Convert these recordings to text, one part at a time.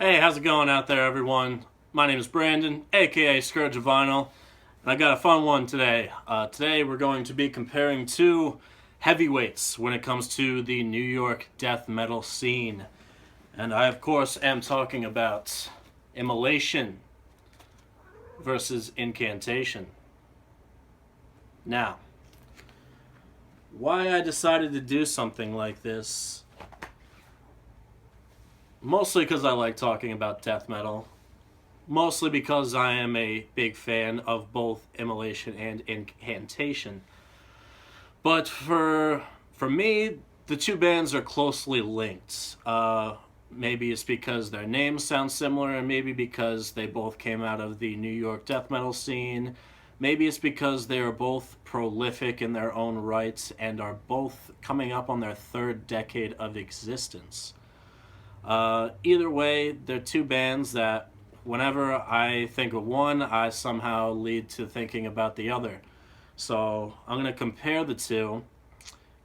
Hey, how's it going out there, everyone? My name is Brandon, aka Scourge of Vinyl, and I got a fun one today. Today we're going to be comparing two heavyweights when it comes to the New York death metal scene. And I, of course, am talking about Immolation versus Incantation. Now, why I decided to do something like this, mostly because I like talking about death metal. Mostly because I am a big fan of both Immolation and Incantation. But for me, the two bands are closely linked. Maybe it's because their names sound similar, and maybe because they both came out of the New York death metal scene. Maybe it's because they are both prolific in their own rights and are both coming up on their third decade of existence. Either way, they're two bands that whenever I think of one, I somehow lead to thinking about the other. So I'm going to compare the two,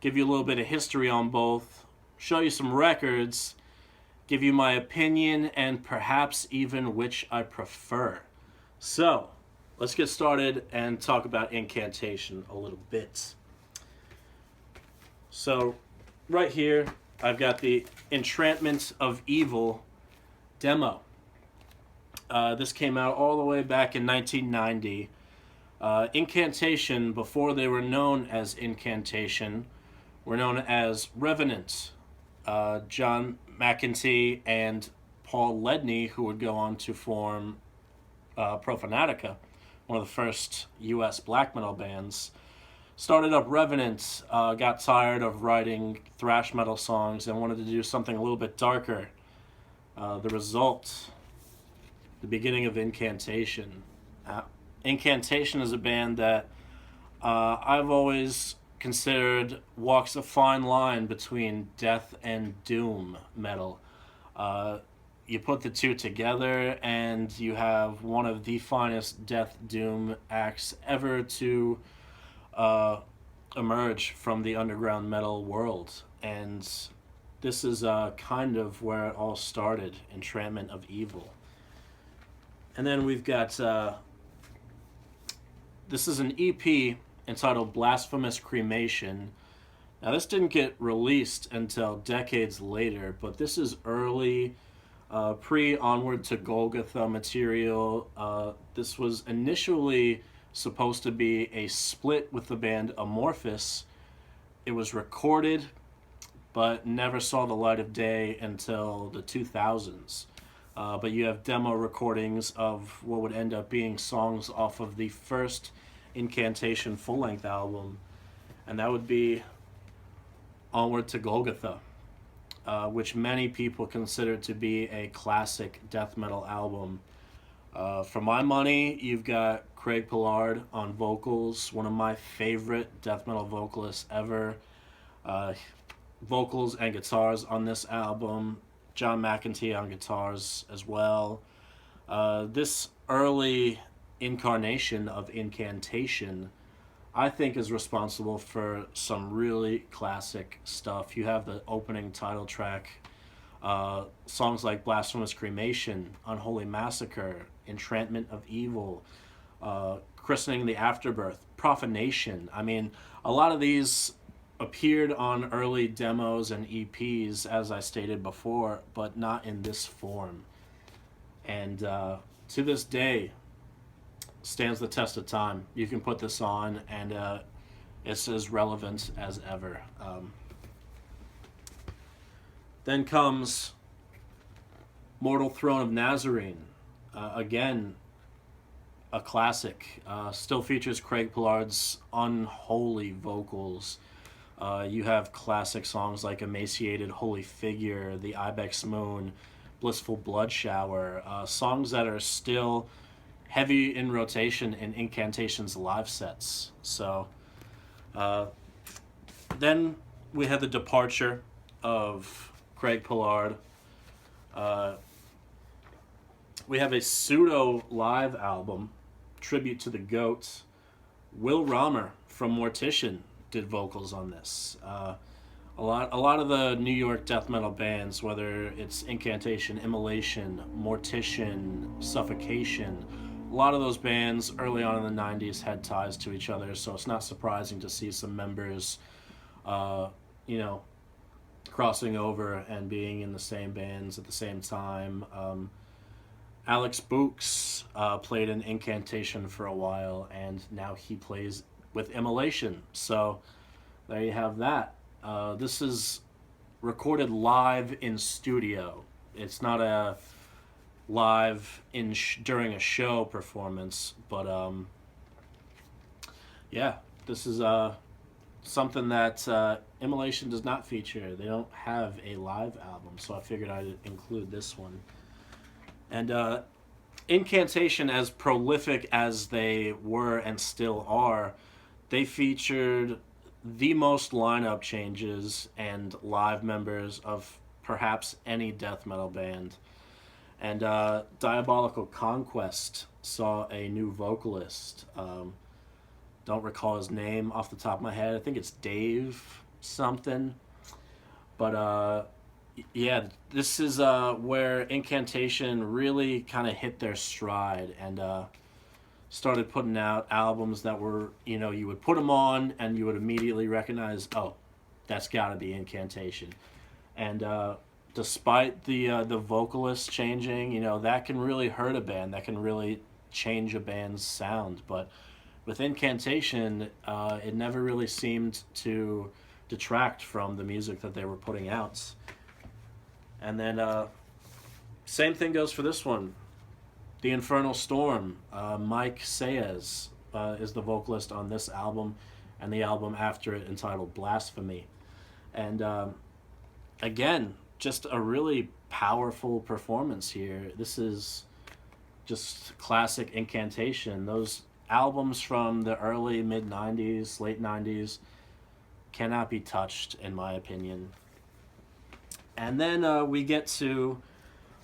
give you a little bit of history on both, show you some records, give you my opinion, and perhaps even which I prefer. So let's get started and talk about Incantation a little bit. So right here, I've got the Entrapment of Evil demo. This came out all the way back in 1990. Incantation, before they were known as Incantation, were known as Revenant. John McEntee and Paul Ledney, who would go on to form Profanatica, one of the first U.S. black metal bands, started up Revenant, got tired of writing thrash metal songs and wanted to do something a little bit darker. The result, the beginning of Incantation. Incantation is a band that I've always considered walks a fine line between death and doom metal. You put the two together and you have one of the finest death doom acts ever to emerge from the underground metal world. And this is kind of where it all started, Entrapment of Evil. And then we've got, this is an EP entitled Blasphemous Cremation. Now this didn't get released until decades later, but this is early, pre-Onward to Golgotha material. This was initially supposed to be a split with the band Amorphous. It was recorded, but never saw the light of day until the 2000s. But you have demo recordings of what would end up being songs off of the first Incantation full-length album, and that would be Onward to Golgotha, which many people consider to be a classic death metal album. For my money, you've got Craig Pollard on vocals, one of my favorite death metal vocalists ever. Vocals and guitars on this album. John McEntee on guitars as well. This early incarnation of Incantation, I think, is responsible for some really classic stuff. You have the opening title track, songs like Blasphemous Cremation, Unholy Massacre, Entrapment of Evil, Christening the Afterbirth, Profanation. I mean, a lot of these appeared on early demos and EPs, as I stated before, but not in this form. And to this day, stands the test of time. You can put this on, and it's as relevant as ever. Then comes Mortal Throne of Nazarene. Again, a classic. Still features Craig Pollard's unholy vocals. You have classic songs like Emaciated Holy Figure, The Ibex Moon, Blissful Blood Shower, songs that are still heavy in rotation in Incantation's live sets. So then we had the departure of Craig Pollard. We have a pseudo live album, tribute to the GOAT. Will Romer from Mortician did vocals on this. A lot of the New York death metal bands, whether it's Incantation, Immolation, Mortician, Suffocation, a lot of those bands early on in the '90s had ties to each other. So it's not surprising to see some members, uh, you know, crossing over and being in the same bands at the same time. Alex Books played in Incantation for a while, and now he plays with Immolation. So there you have that. This is recorded live in studio. It's not a live during a show performance, but yeah, this is something that Immolation does not feature. They don't have a live album, so I figured I'd include this one. And Incantation, as prolific as they were and still are, they featured the most lineup changes and live members of perhaps any death metal band. And Diabolical Conquest saw a new vocalist. Don't recall his name off the top of my head. I think it's Dave something. But yeah, this is where Incantation really kind of hit their stride and started putting out albums that were, you would put them on and you would immediately recognize, oh, that's got to be Incantation. And despite the vocalist changing, that can really hurt a band. That can really change a band's sound. But with Incantation, it never really seemed to detract from the music that they were putting out. And then same thing goes for this one. The Infernal Storm. Mike Saez is the vocalist on this album and the album after it entitled Blasphemy. And again, just a really powerful performance here. This is just classic Incantation. Those albums from the early mid-90s, late 90s cannot be touched, in my opinion. And then we get to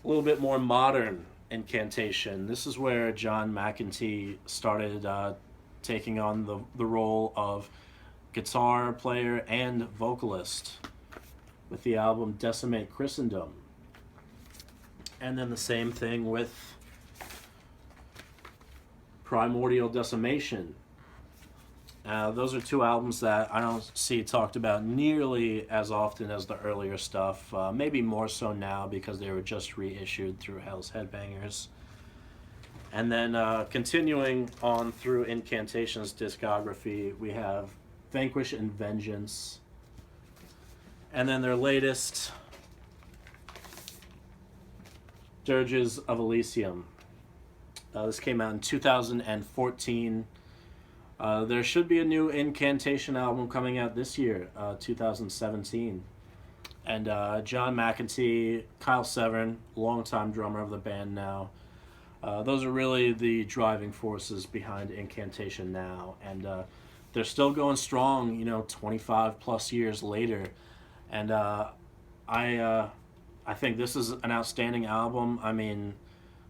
a little bit more modern Incantation. This is where John McEntee started taking on the role of guitar player and vocalist with the album Decimate Christendom. And then the same thing with Primordial Decimation. Those are two albums that I don't see talked about nearly as often as the earlier stuff. Maybe more so now because they were just reissued through Hell's Headbangers. And then continuing on through Incantation's discography, we have Vanquish and Vengeance. And then their latest, Dirges of Elysium. This came out in 2014. There should be a new Incantation album coming out this year, 2017. And John McEntee, Kyle Severn, longtime drummer of the band now. Those are really the driving forces behind Incantation now. And they're still going strong, 25 plus years later. And I think this is an outstanding album. I mean,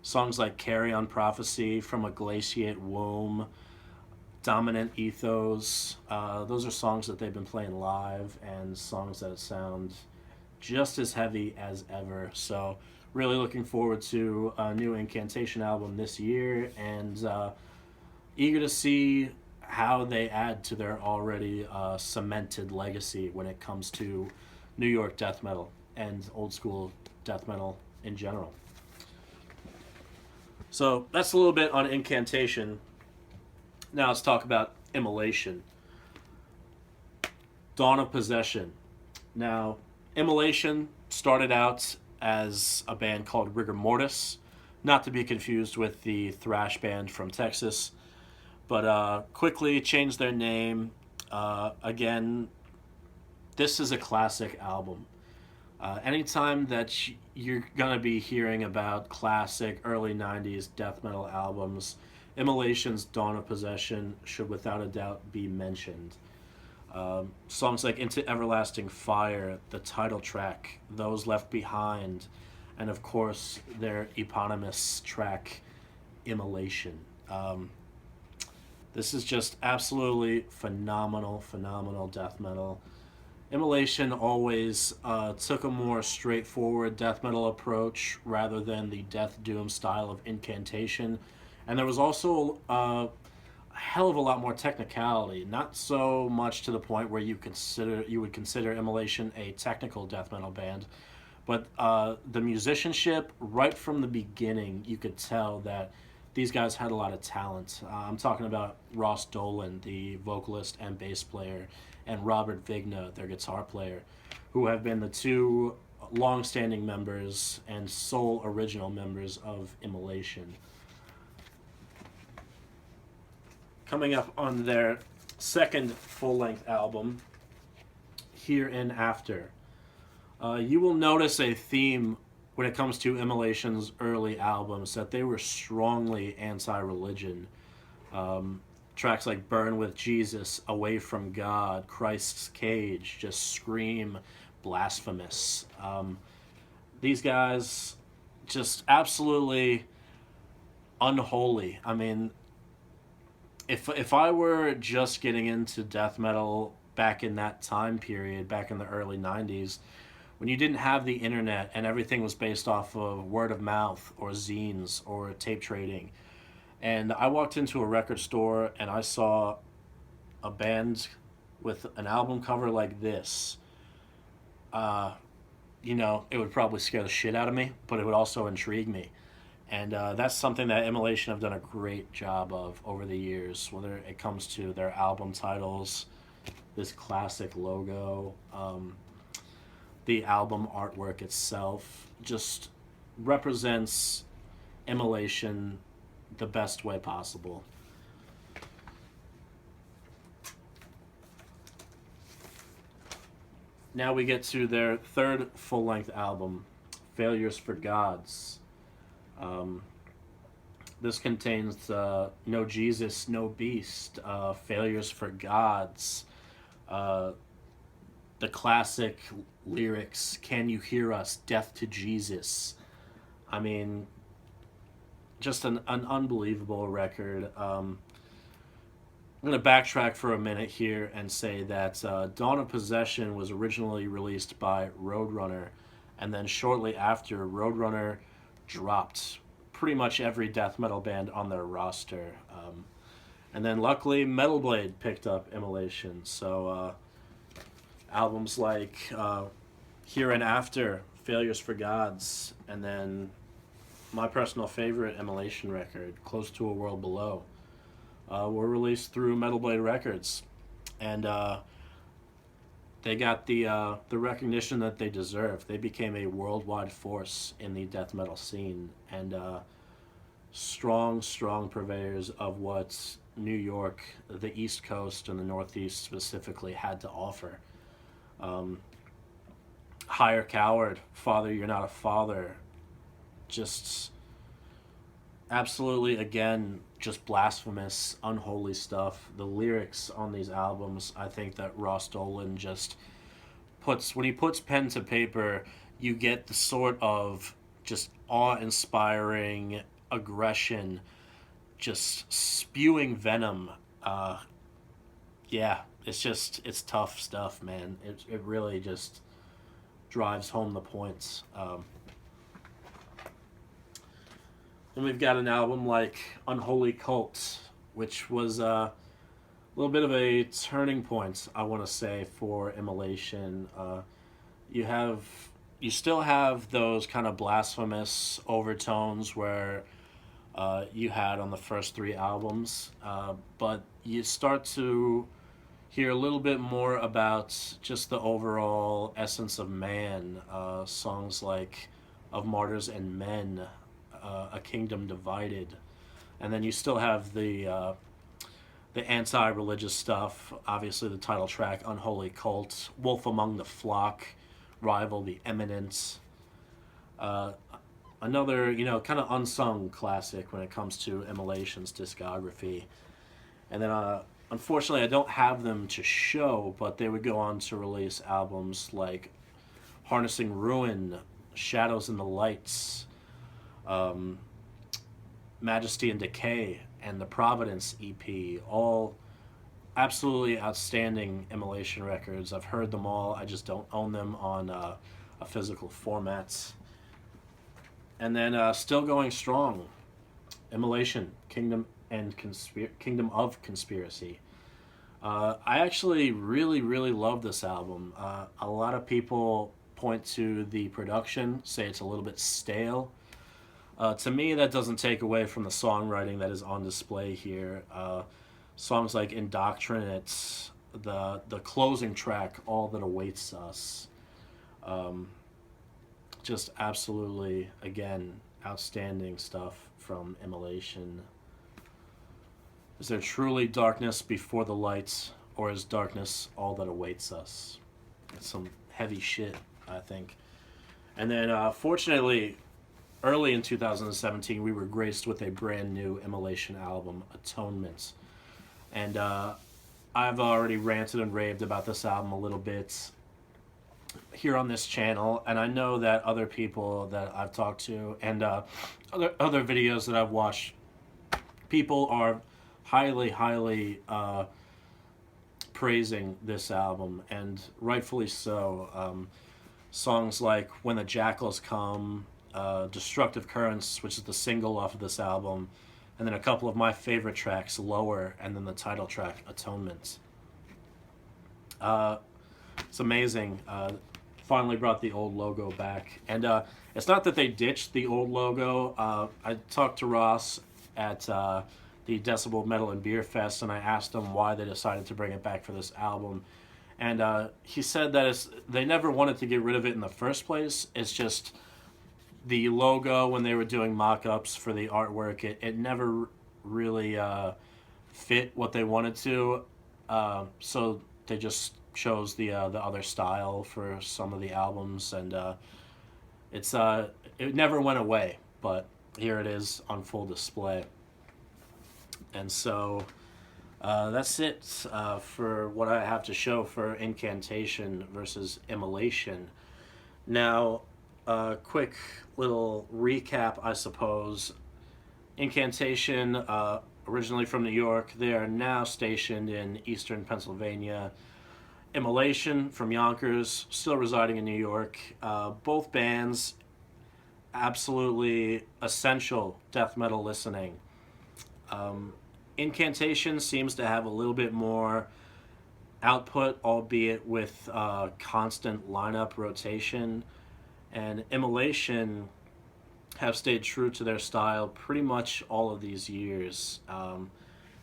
songs like Carry on Prophecy, From a Glaciate Womb, Dominant Ethos, those are songs that they've been playing live and songs that sound just as heavy as ever. So really looking forward to a new Incantation album this year, and eager to see how they add to their already cemented legacy when it comes to New York death metal and old school death metal in general. So that's a little bit on Incantation. Now let's talk about Immolation. Dawn of Possession. Now, Immolation started out as a band called Rigor Mortis, not to be confused with the thrash band from Texas, but quickly changed their name. Again, this is a classic album. Anytime that you're going to be hearing about classic early 90s death metal albums, Immolation's Dawn of Possession should without a doubt be mentioned. Songs like Into Everlasting Fire, the title track, Those Left Behind, and of course their eponymous track, Immolation. This is just absolutely phenomenal death metal. Immolation always took a more straightforward death metal approach rather than the death doom style of Incantation, and there was also a hell of a lot more technicality. Not so much to the point where you would consider Immolation a technical death metal band, but the musicianship right from the beginning, you could tell that these guys had a lot of talent. I'm talking about Ross Dolan, the vocalist and bass player, and Robert Vigna, their guitar player, who have been the two long-standing members and sole original members of Immolation. Coming up on their second full-length album, Hereinafter, you will notice a theme when it comes to Immolation's early albums, that they were strongly anti-religion. Tracks like Burn with Jesus, Away from God, Christ's Cage just scream blasphemous. These guys just absolutely unholy. I mean, if I were just getting into death metal back in that time period, back in the early 90s, when you didn't have the internet and everything was based off of word of mouth or zines or tape trading, and I walked into a record store and I saw a band with an album cover like this, it would probably scare the shit out of me, but it would also intrigue me. And that's something that Immolation have done a great job of over the years, whether it comes to their album titles, this classic logo, the album artwork itself just represents Immolation the best way possible. Now we get to their third full-length album, Failures for Gods. This contains No Jesus, No Beast, Failures for Gods, the classic lyrics, Can You Hear Us, Death to Jesus. I mean, just an unbelievable record. I'm going to backtrack for a minute here and say that Dawn of Possession was originally released by Roadrunner, and then shortly after, Roadrunner dropped pretty much every death metal band on their roster. And then luckily, Metal Blade picked up Immolation. So albums like Hereinafter, Failures for Gods, and then my personal favorite Immolation record, Close to a World Below, were released through Metal Blade Records. And they got the recognition that they deserve. They became a worldwide force in the death metal scene, and strong purveyors of what New York, the East Coast, and the Northeast specifically had to offer. Higher Coward, Father, You're Not a Father, just absolutely, again, just blasphemous, unholy stuff. The lyrics on these albums, I think that Ross Dolan just puts, when he puts pen to paper, you get the sort of just awe-inspiring aggression, just spewing venom. It's tough stuff, man. It really just drives home the points. And we've got an album like Unholy Cult, which was a little bit of a turning point, I want to say, for Immolation. You still have those kind of blasphemous overtones where you had on the first three albums, but you start to hear a little bit more about just the overall essence of man. Songs like Of Martyrs and Men, A Kingdom Divided, and then you still have the anti-religious stuff. Obviously, the title track, Unholy Cult, Wolf Among the Flock, Rival, The Eminence. Another, kind of unsung classic when it comes to Immolation's discography. And then, unfortunately, I don't have them to show, but they would go on to release albums like Harnessing Ruin, Shadows in the Lights, Majesty and Decay, and the Providence EP, all absolutely outstanding Immolation records. I've heard them all. I just don't own them on a physical format. And then still going strong, Immolation, Kingdom of Conspiracy. I actually really love this album. A lot of people point to the production, say it's a little bit stale. To me, that doesn't take away from the songwriting that is on display here. Songs like Indoctrinate, the closing track, All That Awaits Us. Just absolutely, again, outstanding stuff from Immolation. Is there truly darkness before the light, or is darkness all that awaits us? It's some heavy shit, I think. And then, fortunately, early in 2017, we were graced with a brand new Immolation album, Atonement. And I've already ranted and raved about this album a little bit here on this channel, and I know that other people that I've talked to and other videos that I've watched, people are highly praising this album, and rightfully so. Songs like When the Jackals Come, Destructive Currents, which is the single off of this album, and then a couple of my favorite tracks, Lower, and then the title track, Atonement. It's amazing. Finally brought the old logo back. And it's not that they ditched the old logo. I talked to Ross at the Decibel Metal and Beer Fest, and I asked him why they decided to bring it back for this album. And he said that they never wanted to get rid of it in the first place. It's just the logo, when they were doing mock-ups for the artwork, it never really fit what they wanted to. So they just chose the other style for some of the albums, and it never went away, but here it is on full display. And so that's it for what I have to show for Incantation versus Immolation. Now, quick little recap, I suppose. Incantation, originally from New York, they are now stationed in eastern Pennsylvania. Immolation from Yonkers, still residing in New York. Both bands, absolutely essential death metal listening. Incantation seems to have a little bit more output, albeit with constant lineup rotation. And Immolation have stayed true to their style pretty much all of these years,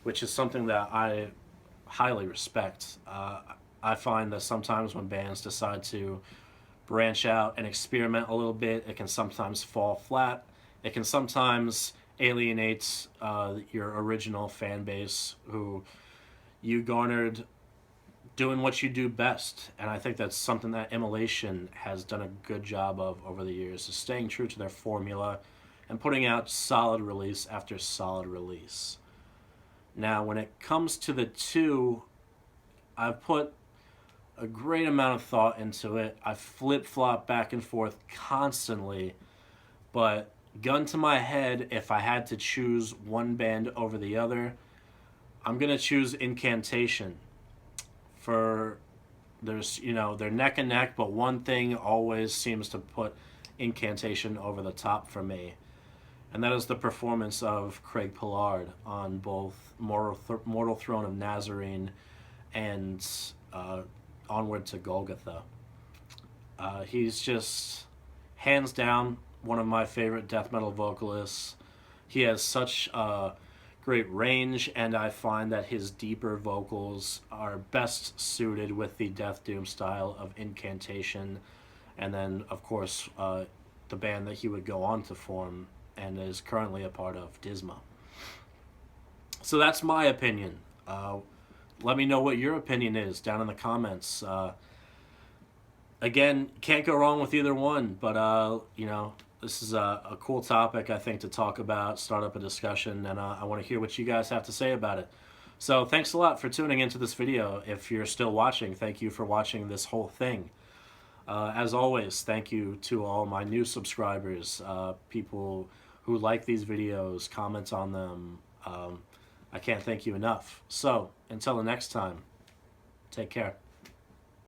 which is something that I highly respect. I find that sometimes when bands decide to branch out and experiment a little bit, it can sometimes fall flat. It can sometimes alienate your original fan base who you garnered doing what you do best. And I think that's something that Immolation has done a good job of over the years, is staying true to their formula and putting out solid release after solid release. Now, when it comes to the two, I've put a great amount of thought into it. I flip-flop back and forth constantly, but gun to my head, if I had to choose one band over the other, I'm going to choose Incantation. They're neck and neck, but one thing always seems to put Incantation over the top for me, and that is the performance of Craig Pollard on both Mortal Throne of Nazarene and Onward to Golgotha. He's just, hands down, one of my favorite death metal vocalists. He has such great range, and I find that his deeper vocals are best suited with the death doom style of Incantation, and then, of course, the band that he would go on to form and is currently a part of, Disma. So that's my opinion. Let me know what your opinion is down in the comments. Again, can't go wrong with either one, but this is a cool topic, I think, to talk about, start up a discussion, and I want to hear what you guys have to say about it. So thanks a lot for tuning into this video. If you're still watching, thank you for watching this whole thing. As always, thank you to all my new subscribers, people who like these videos, comment on them. I can't thank you enough. So, until the next time, take care.